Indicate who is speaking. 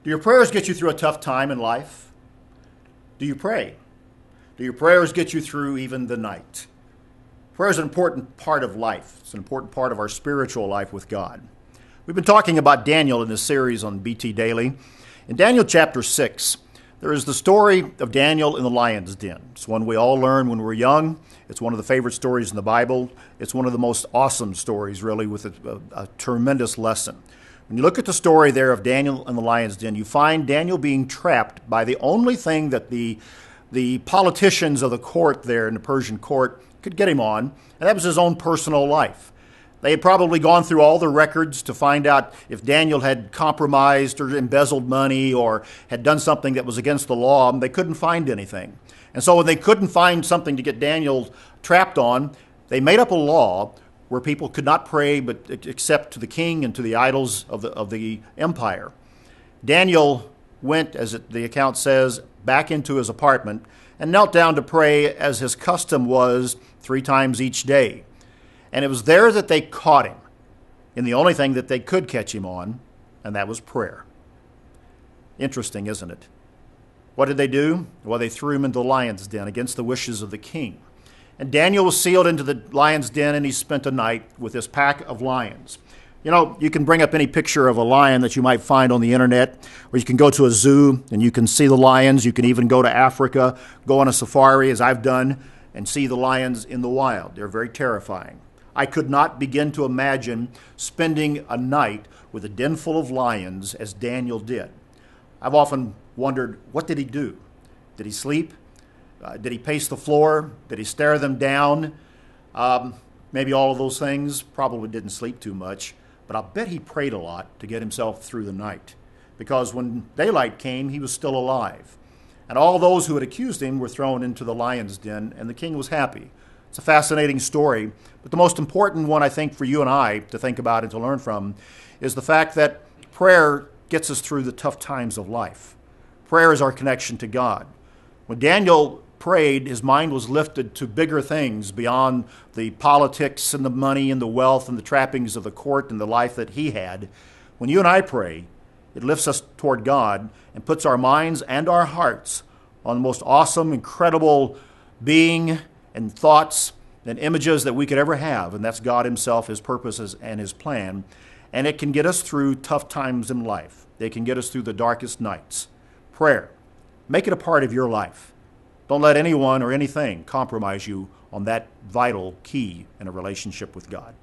Speaker 1: Do your prayers get you through a tough time in life? Do you pray? Do your prayers get you through even the night? Prayer is an important part of life. It's an important part of our spiritual life with God. We've been talking about Daniel in this series on BT Daily. In Daniel chapter 6, there is the story of Daniel in the lion's den. It's one we all learn when we're young. It's one of the favorite stories in the Bible. It's one of the most awesome stories, really, with a tremendous lesson. When you look at the story there of Daniel in the lion's den, you find Daniel being trapped by the only thing that the politicians of the court there in the Persian court could get him on, and that was his own personal life. They had probably gone through all the records to find out if Daniel had compromised or embezzled money or had done something that was against the law, and they couldn't find anything. And so when they couldn't find something to get Daniel trapped on, they made up a law where people could not pray but except to the king and to the idols of the empire. Daniel went, as the account says, back into his apartment and knelt down to pray as his custom was 3 times each day. And it was there that they caught him in the only thing that they could catch him on, and that was prayer. Interesting, isn't it? What did they do? Well, they threw him into the lion's den against the wishes of the king. And Daniel was sealed into the lion's den, and he spent a night with this pack of lions. You know, you can bring up any picture of a lion that you might find on the internet, or you can go to a zoo and you can see the lions. You can even go to Africa, go on a safari, as I've done, and see the lions in the wild. They're very terrifying. I could not begin to imagine spending a night with a den full of lions as Daniel did. I've often wondered, what did he do? Did he sleep? Did he pace the floor? Did he stare them down? Maybe all of those things. Probably didn't sleep too much. But I'll bet he prayed a lot to get himself through the night. Because when daylight came, he was still alive. And all those who had accused him were thrown into the lion's den, and the king was happy. It's a fascinating story. But the most important one, I think, for you and I to think about and to learn from is the fact that prayer gets us through the tough times of life. Prayer is our connection to God. When Daniel prayed, his mind was lifted to bigger things beyond the politics and the money and the wealth and the trappings of the court and the life that he had. When you and I pray, it lifts us toward God and puts our minds and our hearts on the most awesome, incredible being and thoughts and images that we could ever have, and that's God himself, his purposes, and his plan. And it can get us through tough times in life. It can get us through the darkest nights. Prayer. Make it a part of your life. Don't let anyone or anything compromise you on that vital key in a relationship with God.